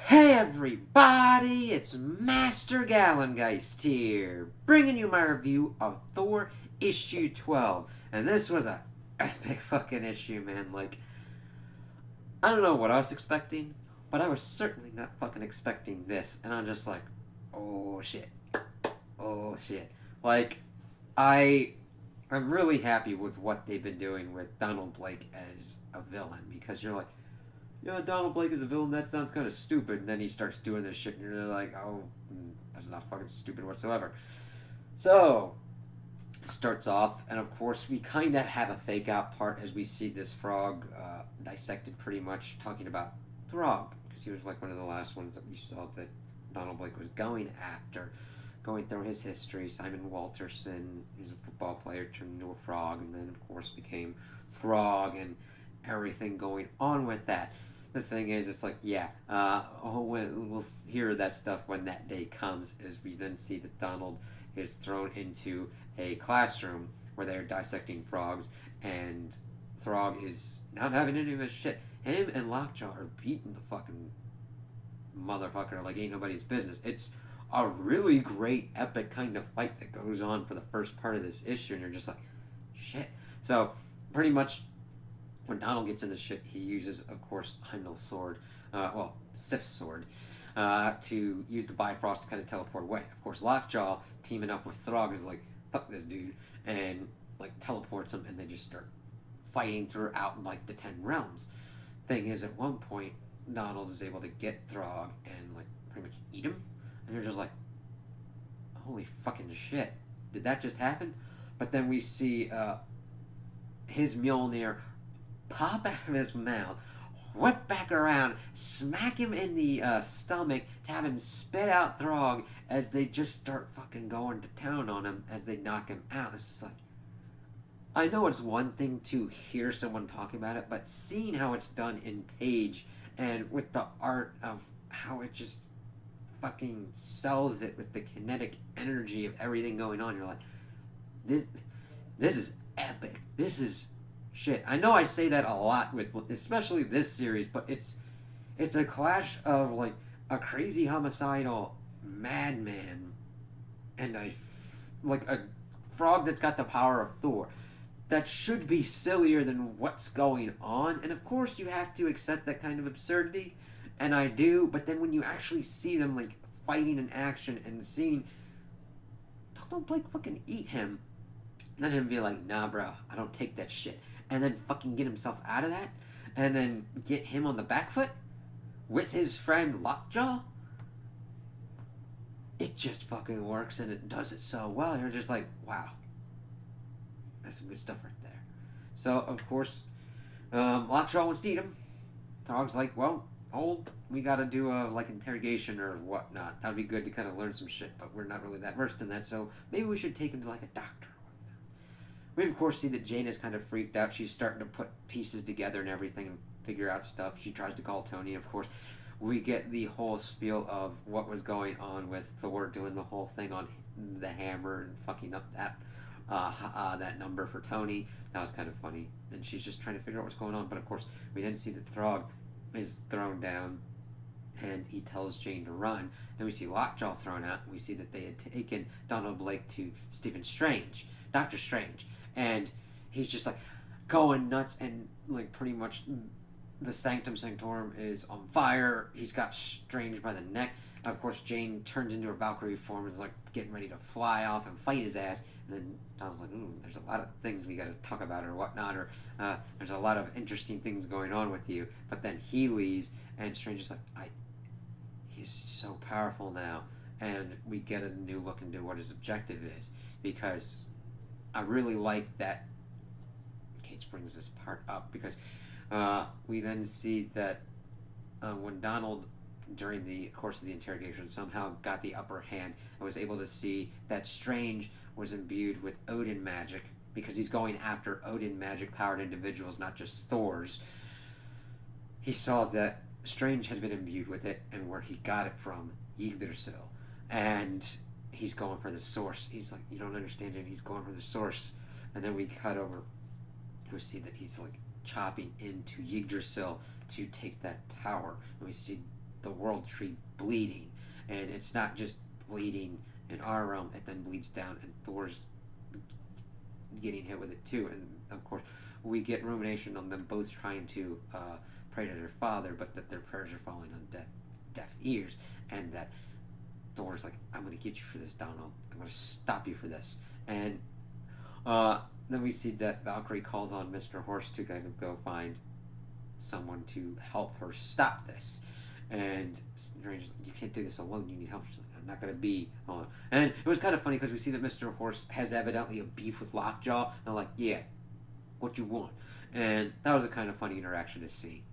Hey everybody, it's Master Gallengeist here, bringing you my review of Thor issue 12. And this was a epic fucking issue, man. Like, I don't know what I was expecting, but I was certainly not fucking expecting this. And I'm just like, oh shit, oh shit. Like, I I'm really happy with what they've been doing with Donald Blake as a villain, because you're like, yeah, Donald Blake is a villain. That sounds kind of stupid. And then he starts doing this shit, and you're like, oh, that's not fucking stupid whatsoever. So, starts off, and of course, we kind of have a fake out part as we see this frog dissected pretty much, talking about Throg, because he was like one of the last ones that we saw that Donald Blake was going after. Going through his history, Simon Walterson, he's a football player, turned into a frog, and then, of course, became Throg, and everything going on with that. The thing is, it's like, yeah, we'll hear that stuff when that day comes, as we then see that Donald is thrown into a classroom where they're dissecting frogs, and Throg is not having any of his shit. Him and Lockjaw are beating the fucking motherfucker like ain't nobody's business. It's a really great, epic kind of fight that goes on for the first part of this issue, and you're just like, shit. So, pretty much when Donald gets into shit, he uses, of course, Heimdall's sword, Sif's sword, to use the Bifrost to kind of teleport away. Of course, Lockjaw, teaming up with Throg, is like, fuck this dude, and, like, teleports him, and they just start fighting throughout, like, the Ten Realms. Thing is, at one point, Donald is able to get Throg and, like, pretty much eat him, and you're just like, holy fucking shit, did that just happen? But then we see, his Mjolnir pop out of his mouth, whip back around, smack him in the stomach to have him spit out Throg as they just start fucking going to town on him as they knock him out. It's just like, I know it's one thing to hear someone talking about it, but seeing how it's done in page and with the art of how it just fucking sells it with the kinetic energy of everything going on, you're like, this, this is epic. This is shit. I know I say that a lot with especially this series, but it's a clash of like a crazy homicidal madman and like a frog that's got the power of Thor. That should be sillier than what's going on, and of course you have to accept that kind of absurdity, and I do. But then when you actually see them like fighting in action and seeing Donald Blake fucking eat him, then him be like, nah, bro, I don't take that shit. And then fucking get himself out of that. And then get him on the back foot with his friend Lockjaw. It just fucking works, and it does it so well. You're just like, wow. That's some good stuff right there. So, of course, Lockjaw wants to eat him. Throg's like, well, we gotta do a like interrogation or whatnot. That'd be good to kind of learn some shit, but we're not really that versed in that, so maybe we should take him to like a doctor. We of course see that Jane is kind of freaked out. She's starting to put pieces together and everything and figure out stuff. She tries to call Tony, of course. We get the whole spiel of what was going on with Thor doing the whole thing on the hammer and fucking up that number for Tony. That was kind of funny. And she's just trying to figure out what's going on. But of course, we then see that Throg is thrown down and he tells Jane to run. Then we see Lockjaw thrown out, and we see that they had taken Donald Blake to Stephen Strange, Doctor Strange, and he's just like going nuts, and like pretty much the Sanctum Sanctorum is on fire. He's got Strange by the neck. And of course, Jane turns into her Valkyrie form and is like getting ready to fly off and fight his ass. And then Donald's like, ooh, there's a lot of things we got to talk about or whatnot, or there's a lot of interesting things going on with you. But then he leaves, and Strange is like, he's so powerful now, and we get a new look into what his objective is, because I really like that Kate brings this part up, because we then see that when Donald, during the course of the interrogation, somehow got the upper hand and was able to see that Strange was imbued with Odin magic, because he's going after Odin magic powered individuals, not just Thor's. He saw that Strange had been imbued with it, and where he got it from, Yggdrasil. And he's going for the source. He's like, you don't understand it, he's going for the source. And then we cut over to see that he's like chopping into Yggdrasil to take that power. And we see the world tree bleeding, and it's not just bleeding in our realm; it then bleeds down, and Thor's getting hit with it too. And of course, we get rumination on them both trying to pray to their father, but that their prayers are falling on deaf ears, and that Thor's like, "I'm going to get you for this, Donald. I'm going to stop you for this." And then we see that Valkyrie calls on Mr. Horse to kind of go find someone to help her stop this. And Strange, you can't do this alone. You need help. She's like, I'm not going to be alone. And it was kind of funny because we see that Mr. Horse has evidently a beef with Lockjaw. And I'm like, yeah, what you want? And that was a kind of funny interaction to see.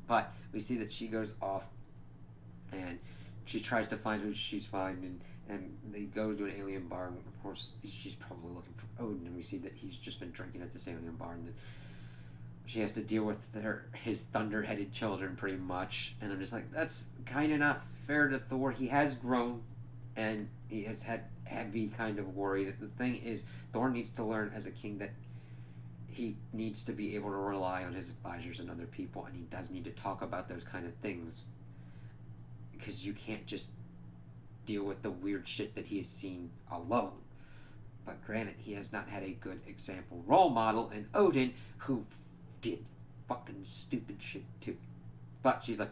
But we see that she goes off and she tries to find who she's finding, and they go to an alien bar, and of course she's probably looking for Odin, and we see that he's just been drinking at this alien bar, and that she has to deal with his thunder-headed children pretty much. And I'm just like, that's kind of not fair to Thor. He has grown, and he has had heavy kind of worries. The thing is, Thor needs to learn as a king that he needs to be able to rely on his advisors and other people, and he does need to talk about those kind of things, because you can't just deal with the weird shit that he has seen alone. But granted, he has not had a good example role model in Odin, who did fucking stupid shit too. But she's like,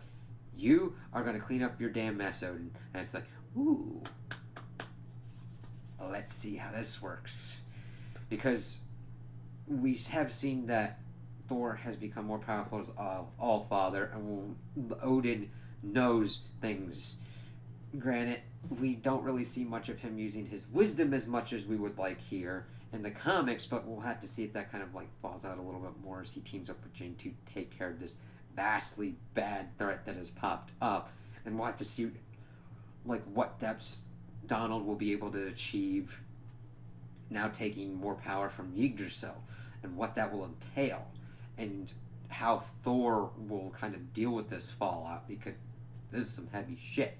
you are going to clean up your damn mess, Odin. And it's like, ooh, let's see how this works. Because we have seen that Thor has become more powerful as All-Father, and Odin knows things. Granted, we don't really see much of him using his wisdom as much as we would like here in the comics, but we'll have to see if that kind of like falls out a little bit more as he teams up with Jane to take care of this vastly bad threat that has popped up, and we'll have to see like what depths Donald will be able to achieve now taking more power from Yggdrasil, and what that will entail, and how Thor will kind of deal with this fallout, because this is some heavy shit.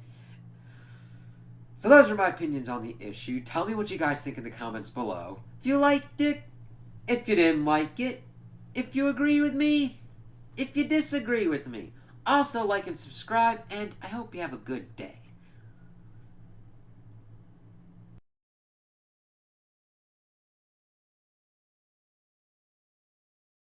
So those are my opinions on the issue. Tell me what you guys think in the comments below. If you liked it, if you didn't like it, if you agree with me, if you disagree with me. Also like and subscribe, and I hope you have a good day.